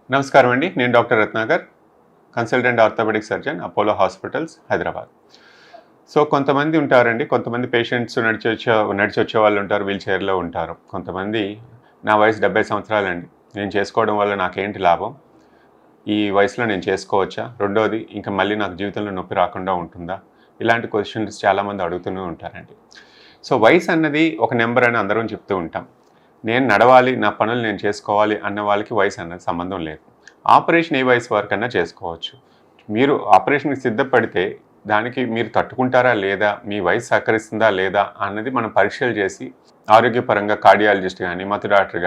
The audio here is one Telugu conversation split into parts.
నమస్కారం అండి. నేను doctor Ratnakar, consultant orthopaedic surgeon, Apollo hospitals, Hyderabad. So, కొంతమంది ఉంటారండి. కొంతమంది పేషెంట్స్ నడిచొచ్చే వాళ్ళు ఉంటారు. వీల్ చైర్‌లో ఉంటారు. కొంతమంది నా వయసు 70 సంవత్సరాలండి. నేను చేసుకోవడం వల్ల నాకేంటి లాభం? ఈ వయసులో నేను చేసుకోవచ్చా? రెండోది ఇంక మళ్ళీ నాకు జీవితంలో నొప్పి రాకుండా ఉంటుందా? ఇలాంటి క్వెషన్స్ చాలామంది అడుగుతూనే ఉంటారండి. సో, వయసు అన్నది ఒక నంబర్ అని అందరం చెప్తూ ఉంటాం. నేను నడవాలి, నా పనులు నేను చేసుకోవాలి అన్న వాళ్ళకి వయసు అన్నది సంబంధం లేదు. ఆపరేషన్ ఏ వయసు వరకన్నా చేసుకోవచ్చు. మీరు ఆపరేషన్‌కి సిద్ధపడితే దానికి మీరు తట్టుకుంటారా లేదా? మీ వయసు సహకరిస్తుందా లేదా? అన్నది మనం పరీక్షలు చేసి ఆరోగ్యపరంగా కార్డియాలజిస్ట్ గాని, మత్తు డాక్టర్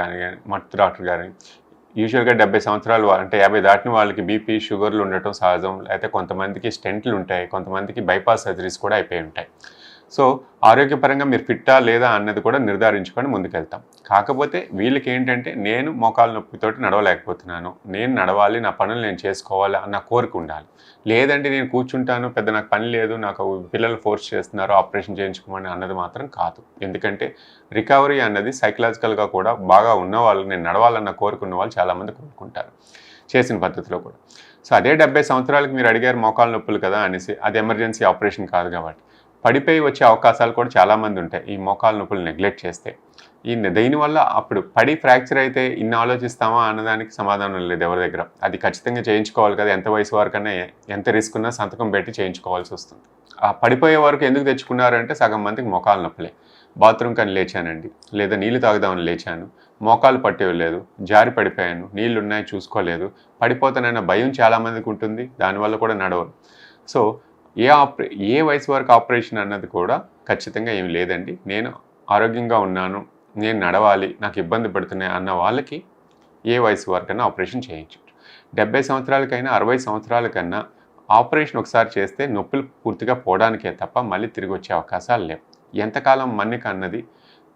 గాని యూజువల్‌గా 70 సంవత్సరాలు అంటే 50 దాటిన వాళ్ళకి బీపీ, షుగర్‌లు ఉండటం సహజం. లేకపోతే కొంతమందికి స్టెంట్‌లు ఉంటాయి. కొంతమందికి బైపాస్ సర్జరీస్ కూడా అయిపోయి ఉంటాయి. సో, ఆరోగ్యపరంగా మీరు ఫిట్టా లేదా అన్నది కూడా నిర్ధారించుకొని ముందుకెళ్తాం. కాకపోతే వీళ్ళకేంటంటే నేను మోకాలు నొప్పితోటి నడవలేకపోతున్నాను. నేను నడవాలి, నా పనులు నేను చేసుకోవాలి అన్న కోరిక ఉండాలి. లేదంటే నేను కూర్చుంటాను, పెద్ద నాకు పని లేదు, నాకు పిల్లలు ఫోర్స్ చేస్తున్నారు ఆపరేషన్ చేయించుకోమని అన్నది మాత్రం కాదు. ఎందుకంటే రికవరీ అన్నది సైకలాజికల్‌గా కూడా బాగా ఉన్నవాళ్ళు, నేను నడవాలన్న కోరిక ఉన్నవాళ్ళు చాలామంది కోరుకుంటారు. చేసిన పద్ధతిలో కూడా. సో, అదే 70 సంవత్సరాలకి మీరు అడిగారు మోకాలు నొప్పులు కదా అనేసి, అది ఎమర్జెన్సీ ఆపరేషన్ కాదు కాబట్టి. పడిపోయి వచ్చే అవకాశాలు కూడా చాలామంది ఉంటాయి. ఈ మోకాలు నొప్పులు నెగ్లెక్ట్ చేస్తే. దీనివల్ల అప్పుడు పడి ఫ్రాక్చర్ అయితే ఇన్ని ఆలోచిస్తామా అన్నదానికి సమాధానం లేదు ఎవరి దగ్గర. అది ఖచ్చితంగా చేయించుకోవాలి కదా! ఎంత వయసు వరకన్నా ఎంత రిస్క్ ఉన్నా సంతకం పెట్టి చేయించుకోవాల్సొస్తుంది. ఆ పడిపోయే వరకు ఎందుకు తెచ్చుకున్నారంటే సగం మందికి మోకాలు నొప్పులే. బాత్రూమ్‌కని లేచానండి, లేదా నీళ్లు తాగుదామని లేచాను, మోకాలు పట్టేయలేదు, జారి పడిపోయాను, నీళ్లున్నాయి చూసుకోలేదు, పడిపోతానన్న భయం చాలామందికి ఉంటుంది. దానివల్ల కూడా నడవరు. సో, ఏ వయసు వరకు ఆపరేషన్ అన్నది కూడా ఖచ్చితంగా ఏమి లేదండి. నేను ఆరోగ్యంగా ఉన్నాను, నేను నడవాలి, నాకు ఇబ్బంది పడుతున్నాయి అన్న వాళ్ళకి ఏ వయసు వరకన్నా ఆపరేషన్ చేయించొచ్చు. 70 సంవత్సరాలకైనా, 60 సంవత్సరాలకన్నా ఆపరేషన్ ఒకసారి చేస్తే నొప్పులు పూర్తిగా పోవడానికే తప్ప మళ్ళీ తిరిగొచ్చే అవకాశాలు లేవు. ఎంతకాలం మన్నిక అన్నది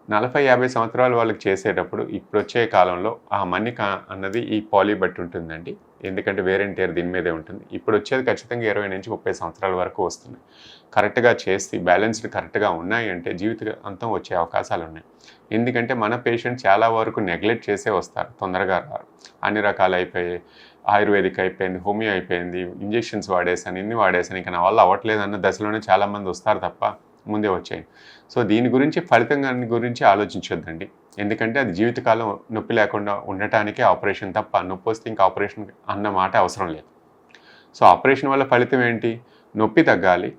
40, 50 సంవత్సరాల వాళ్ళకి చేసేటప్పుడు ఇప్పుడొచ్చే కాలంలో ఆ మన్నిక అన్నది ఈ పాలీ బట్టి ఉంటుందండి. ఎందుకంటే వేర్ అండ్ టేర్ దీని మీదే ఉంటుంది. ఇప్పుడొచ్చేది ఖచ్చితంగా 20-30 సంవత్సరాల వరకు వస్తుంది. కరెక్ట్‌గా చేసి బ్యాలెన్స్డ్ కరెక్ట్‌గా ఉన్నాయి అంటే జీవితాంతం వచ్చే అవకాశాలున్నాయి. ఎందుకంటే మన పేషెంట్ చాలా వరకు నెగ్లెక్ట్ చేసే వస్తారు. తొందరగా రారు. అన్ని రకాలయిపోయాయి. ఆయుర్వేదిక్ అయిపోయింది, హోమియో అయిపోయింది, ఇంజెక్షన్స్ వాడేసాను, ఇన్ని వాడేసాను, ఇంక నా వల్ల అవ్వట్లేదన్న దశలోనే చాలామంది వస్తారు తప్ప ముందే వచ్చాయి. సో, దీని గురించి ఫలితం గురించి ఆలోచించొద్దండి. ఎందుకంటే అది జీవితకాలం నొప్పి లేకుండా ఉండటానికే ఆపరేషన్ తప్ప నొప్పొస్తే ఇంకా ఆపరేషన్ అన్న మాట అవసరం లేదు. సో, ఆపరేషన్ వల్ల ఫలితం ఏంటి? నొప్పి తగ్గాలి,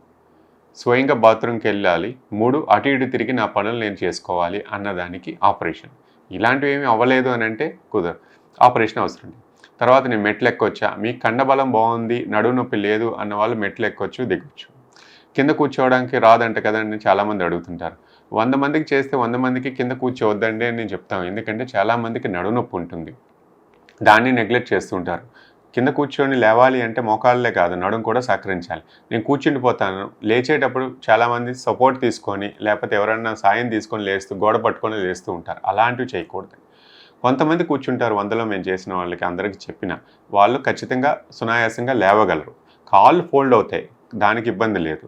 స్వయంగా బాత్రూమ్‌కెళ్ళాలి, 3 అటు ఇటు తిరిగి నా పనులు నేను చేసుకోవాలి అన్నదానికి ఆపరేషన్. ఇలాంటివేమీ అవ్వలేదు అనంటే కుదరదు. ఆపరేషన్ అవసరం లేదు. తర్వాత నేను మెట్లెక్కొచ్చా? మీకు కండబలం బావుంది, నడుము నొప్పి లేదు అన్న వాళ్ళు మెట్లెక్కొచ్చు, దిగొచ్చు. కింద కూర్చోవడానికి రాదంట కదండీ చాలామంది అడుగుతుంటారు. 100 మందికి చేస్తే 100 మందికి కింద కూర్చోవద్దండి అని నేను చెప్తాను. ఎందుకంటే చాలామందికి నడునొప్పి ఉంటుంది. దాన్ని నెగ్లెక్ట్ చేస్తూ ఉంటారు. కింద కూర్చొని లేవాలి అంటే మోకాళ్ళే కాదు, నడుము కూడా సహకరించాలి. నేను కూర్చుండిపోతాను. లేచేటప్పుడు చాలామంది సపోర్ట్ తీసుకొని, లేకపోతే ఎవరన్నా సాయం తీసుకొని లేస్తూ, గోడ పట్టుకొని లేస్తూ ఉంటారు. అలాంటివి చేయకూడదు. కొంతమంది కూర్చుంటారు 100లో మేము చేసిన వాళ్ళకి అందరికీ చెప్పిన. వాళ్ళు ఖచ్చితంగా సునాయాసంగా లేవగలరు. కాళ్ళు ఫోల్డ్ అవుతాయి. దానికి ఇబ్బంది లేదు.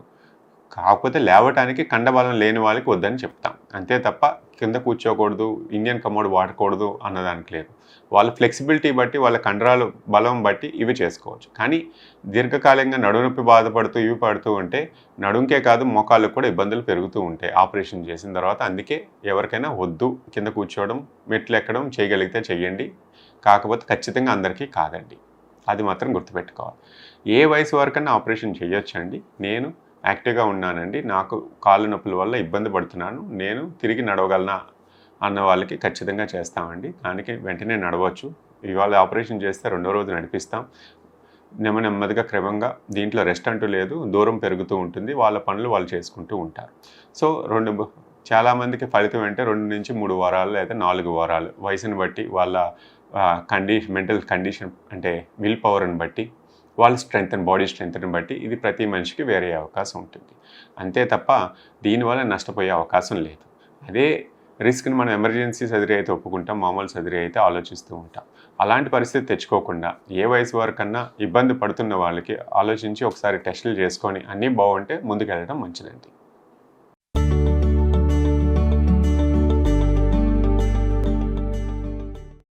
కాకపోతే లేవటానికి కండబలం లేని వాళ్ళకి వద్దని చెప్తాం. అంతే తప్ప కింద కూర్చోకూడదు, ఇండియన్ కమోడ్ వాడకూడదు అన్నదానికి లేదు. వాళ్ళ ఫ్లెక్సిబిలిటీ బట్టి, వాళ్ళ కండరాలు బలం బట్టి ఇవి చేసుకోవచ్చు. కానీ దీర్ఘకాలికంగా నడునొప్పి బాధపడుతూ, ఇవి పడుతూ ఉంటే నడుంకే కాదు మోకాళ్ళకు కూడా ఇబ్బందులు పెరుగుతూ ఉంటాయి ఆపరేషన్ చేసిన తర్వాత. అందుకే ఎవరికైనా వద్దు కింద కూర్చోవడం, మెట్లు ఎక్కడం చేయగలిగితే చెయ్యండి. కాకపోతే ఖచ్చితంగా అందరికీ కాదండి. అది మాత్రం గుర్తుపెట్టుకోవాలి. ఏ వయసు వరకన్నా ఆపరేషన్ చేయొచ్చండి. నేను యాక్టివ్‌గా ఉన్నానండి, నాకు కాళ్ళ నొప్పుల వల్ల ఇబ్బంది పడుతున్నాను, నేను తిరిగి నడవగలనా అన్న వాళ్ళకి ఖచ్చితంగా చేస్తామండి. దానికి వెంటనే నడవచ్చు. ఇవాళ ఆపరేషన్ చేస్తే రెండో రోజు నడిపిస్తాం. నెమ్మదిగా క్రమంగా దీంట్లో రెస్ట్ అంటూ లేదు. దూరం పెరుగుతూ ఉంటుంది. వాళ్ళ పనులు వాళ్ళు చేసుకుంటూ ఉంటారు. సో, చాలామందికి ఫలితం అంటే 2-3 వారాలు లేదా 4 వారాలు వయసుని బట్టి, వాళ్ళ మెంటల్ కండిషన్ అంటే విల్ పవర్‌ని బట్టి, వాళ్ళ బాడీ స్ట్రెంగ్త్‌ని బట్టి ఇది ప్రతి మనిషికి వేరే అవకాశం ఉంటుంది. అంతే తప్ప దీనివల్ల నష్టపోయే అవకాశం లేదు. అదే రిస్క్‌ని మనం ఎమర్జెన్సీ సర్జరీ అయితే ఒప్పుకుంటాం, మామూలు సర్జరీ అయితే ఆలోచిస్తూ ఉంటాం. అలాంటి పరిస్థితి తెచ్చుకోకుండా ఏ వయసు వరకన్నా ఇబ్బంది పడుతున్న వాళ్ళకి ఆలోచించి ఒకసారి టెస్టులు చేసుకొని అన్నీ బాగుంటే ముందుకెళ్ళడం మంచిదండి.